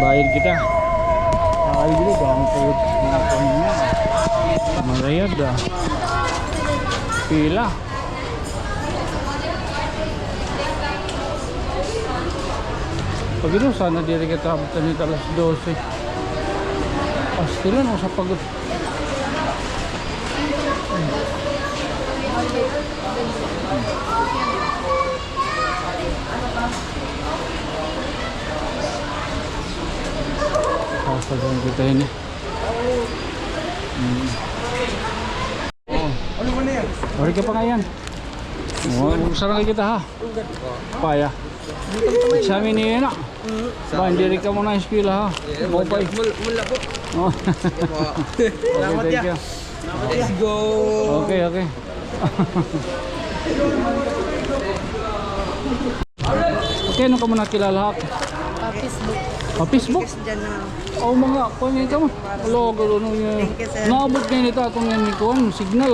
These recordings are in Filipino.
bayad kita. Nakali dito ba ang puyot niya? Marayad ah. Pila. Pag ino sana diri kita abutan nito alas 12. Pastilan o sa pagod. Pasagan kita ini. Ano mo na yan? Balik ka pa nga yan. Sarang kita ha. Paya. Sa amin niya na. Ba, hindi rin ka muna yung eskwela ha. Mopay. Mula po. Okay, thank you. Let's go. Okay, okay. Okay, ano ka muna kilala ha? Facebook. Facebook? Diyan na. Oo mga, kuha ka mo. Hello, gano'n niya. Thank you, sir. Naabot ngayon ito atong yan ni Kuan, signal.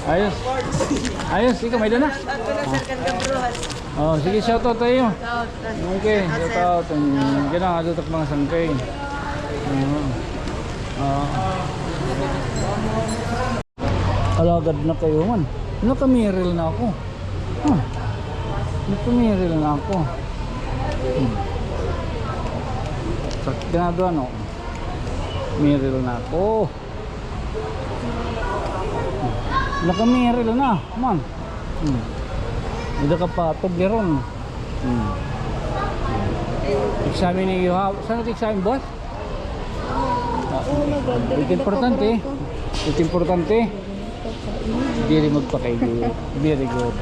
Ayos. Ayos, ikaw may dana? Ako na sir kan Gabruhan. Oh, sige, shoutout tayo. Out. Okay, shoutout. Ganang adutok mga sangkay. Alagad na kayo man. Nakamiril na ako. Nakamiril na ako. Sakit na doon, no? Miril na ako. Nakamiril na, man. Hindi ka pa tugleron. Examen niyo ha. Saan nag-examen, boss? Ito importante. Ito importante. Very magpakaigo. Very good.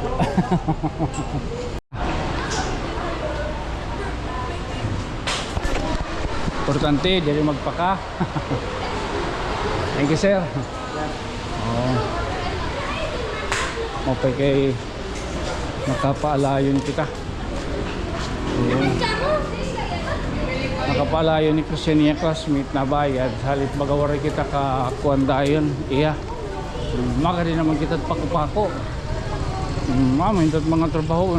Importante, dili magpaka. Thank you, sir. Mapay kay nakapaalayon kita. Nakapaalayon ni Christiania classmate na bayad. Halit magawari kita ka kuandayon. Iya. Maka din naman kita pakupako. Mama, hindi mga trabaho.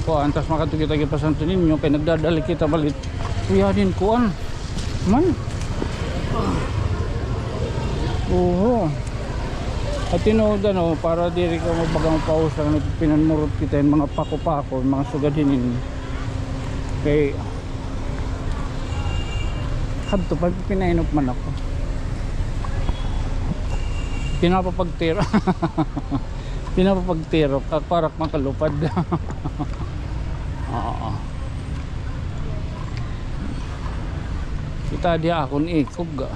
Kuan, tas makatugit-tagi pa sa ninyo. Kaya nagdadali kita balit. Kuya din kuan. Man. Oo. At tinood ano, para diri ka mabagang paus lang pinanmurot kita yung mga pako-pako, mga sugadinin. Kay kadto pa pinainop man ako. Pinapapagtiro. Pinapapagtiro para makalupad. Oo. Kita dia akon ikog ga.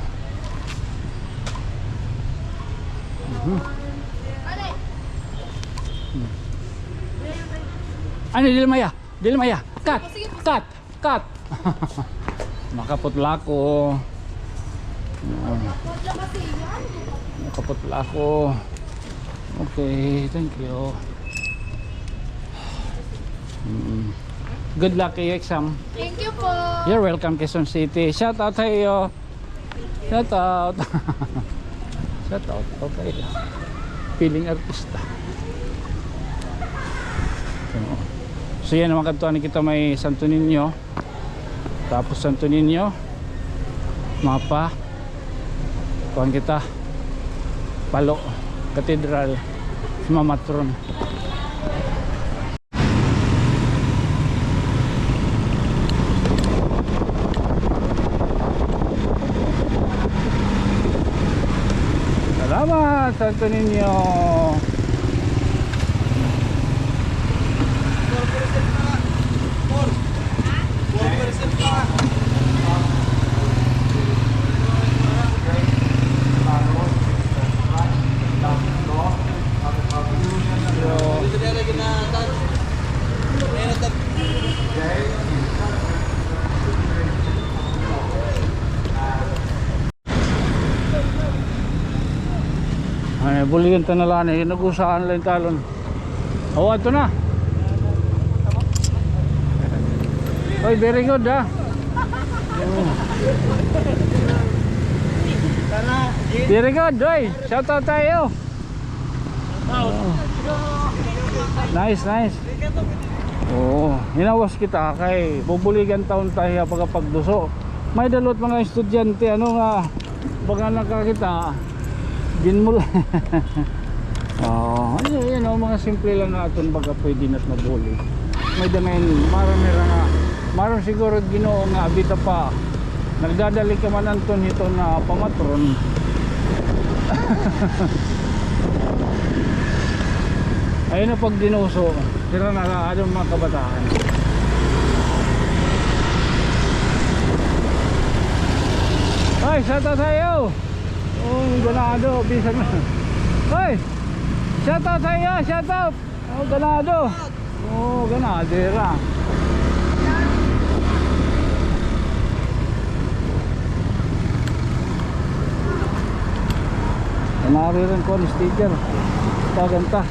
Ano Dilmaya? Dilmaya. Cut. Cut. Cut. Makaputla ko. Makaputla ko. Okay, thank you. Good luck kay exam. Thank you po. You're welcome, Quezon City. Shout out tayo. Shout out. Shout out. Okay. Feeling artista. So yan naman kantuan kita may Santo Niño. Tapos Santo Niño. Mapa. Kuhan kita. Palo. Katedral. Mamatron. Salamat Santo Niño. Ay, buligan tanalan eh, nag-usaan lang talon. Oh, ito na. Oy, very good ah. Very good, oy. Shout out tayo. Nice, nice. Oo, hinawas kita kay bubuligan taon tayo pagduso. May dalot mga estudyante ano nga baga nakakita ginmul. Oh, yun oh, mga simple lang naton baga pwede nat mabuli. May damen marami ra nga. Maron siguro Ginoo nga abita pa. Nagdadali ka man anton ito na pamatron. Ayun na pag dinuso, sira na ano mga kabataan. Ay, shout out sa'yo! Oh, ganado, bisa na. Ay, shout out sa'yo, shout out! Oh, ganado! Oh, ganadera. Naririn ko ni sticker. Paganta.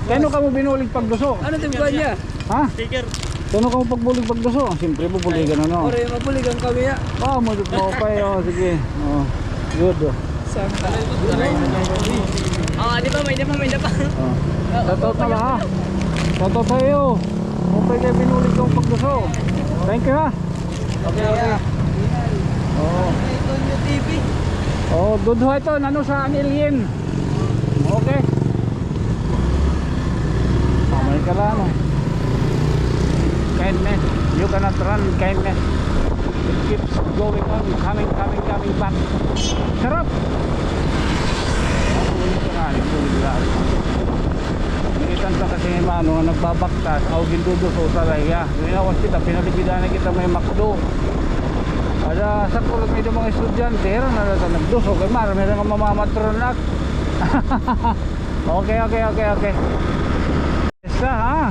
Kano ka mo binulig pagduso? Ano timbuhan niya? Ha? Sticker. Kano ka mo pagbulig pagduso? Siyempre bubuligan ano. Ore, mabuligan kami ya. Ah, mo pa oh, sige. Oh. Good. Oh. Saka. Ah, di ba may pa. Oh. Tatot na lang ha. Tatot sa'yo. Mupay kayo binulig kong pagduso. Thank you ha. Okay, okay. Oh. Ito yung TV. Oh, good ho ito. Nano sa alien. Okay. May ka lang. Oh. Kindness. You cannot run kindness. It keeps going on. Coming back. Sarap. Nakitan sa kasi mano nagbabaktas. Aw gindudo sa usalaya. Ginawas kita. Pinaligidan na kita may makdo. Ada sa kulot may mga estudyante ron na nagduso kay marami ra nga mamamatron nak. Okay. Fiesta ha.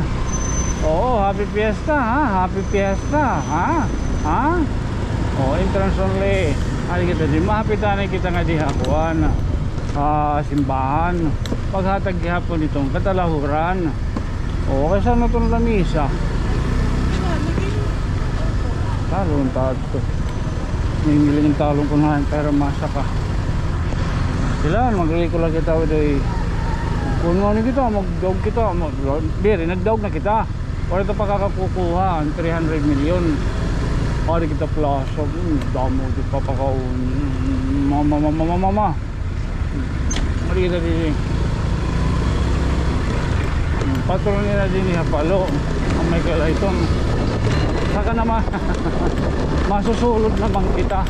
Oo, happy fiesta ha. Happy fiesta ha. Ha? Oh, entrance only. Ali kita di mahapitan kita nga di hakuan. Simbahan. Paghatag gihapon itong katalahuran. Oh, kay saan na itong lamisa? Talon tato. Ningilin yung talong ko na pero masa ka. Sila, maglikula kita uday. Kung ano kita, magdog kita. Diri, nagdog na kita. O ito pa kakakukuha, 300 million. O di kita plus. Damo, di pa pakaun. Mama. Mali kita din. Patron nila din ni Hapalo. Ang may kalaitong. Saka naman masusulod naman kita.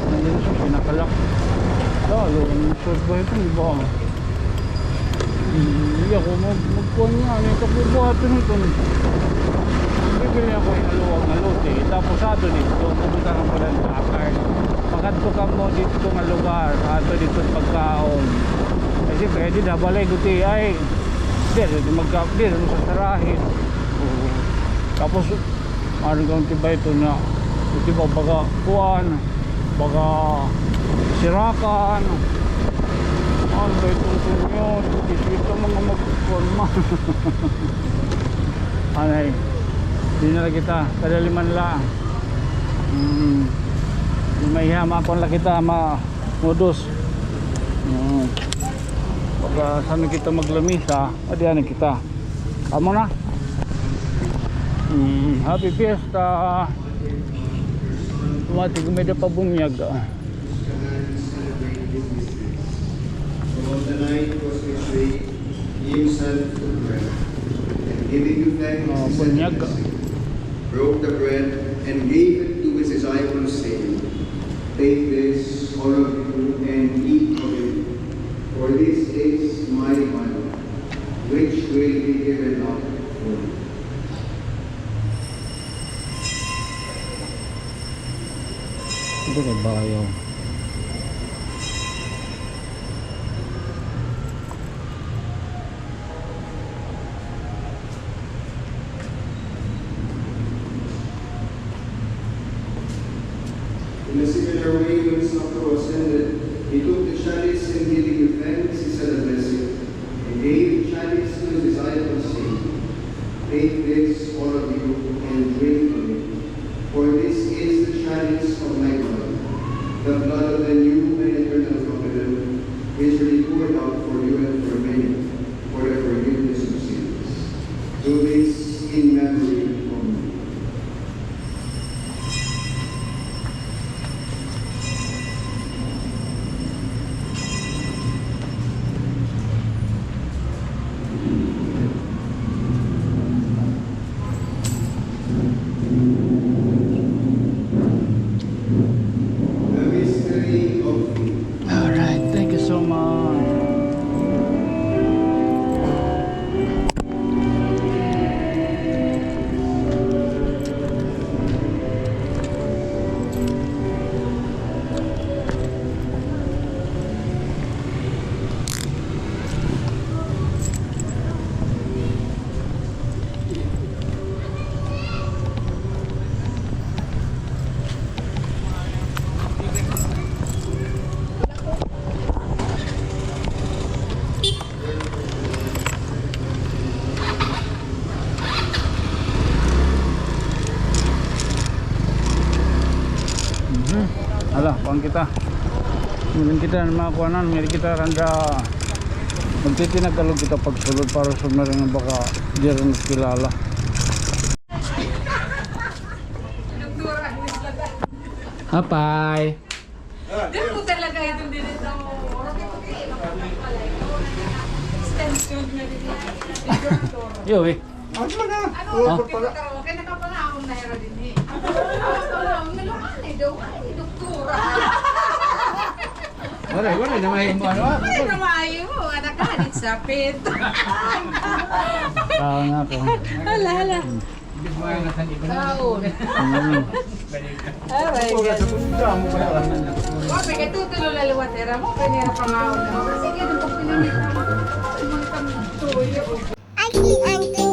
Nandiyan siya pinakalak. Lalo, short ba ito? Iba. Hindi ako magpuan nga. May kapubuhatin ito. Bibili ako yung aluwag na lote. Tapos ato dito, pumunta ka pala sa akar. Pagkadto ka mo dito nga lugar. Ato dito pagkaon. Kasi pwede na balay guti ay. Dito magkakdir mo sa sarahin. Tapos ano kang tiba ito na ito ba baga kuwan baga sirakan ano ba itong tunyo ito mga magkukuan man. Anay di na lang kita kadaliman lang may hamakon lang kita modus baga saan kita maglamisa adianin kita amo na. Happy Fiesta. Mati kumeda pa bunyag. On the night was betrayed, he himself took bread, and giving you thanks, he said a blessing, broke the bread and gave it to his disciples, saying, "Take this, all of you, and eat of it, for this is my body, which will be given up for you." Ito kay bayaw. In a similar way, when supper was ended, he took the chalice and giving you thanks, he said a blessing, and gave the chalice to his disciples, saying, "Take this, all of you, and drink from it, for this is the chalice of my blood, the blood of the new and eternal covenant, which will be poured out for you and for many for the forgiveness of sins. Do this in memory of me. The mystery of faith. Alright, thank you so much. Alah, kuang kita. Mungkin kita ng mga kuanan, may kita randa magtitinagkalog kita pagsulod para sa meron nga baka di rin kilala. Hapay. Doon ko talaga itong dinito. Extension na dito. Yo, eh. Ano, okay na ka pala akong nahira din eh. Nalukan eh daw. Ay, doktora. Wala na may mo ano. Ay, namayo mo. Anak ka, nitsapit. Nga ko. Hala, hala. Taon. Aray, ganun. Wag, may katutulo laliwatera mo. Pinira pa nga ako. Sige, nung pagpinamit ako. Ay, mga tuyo.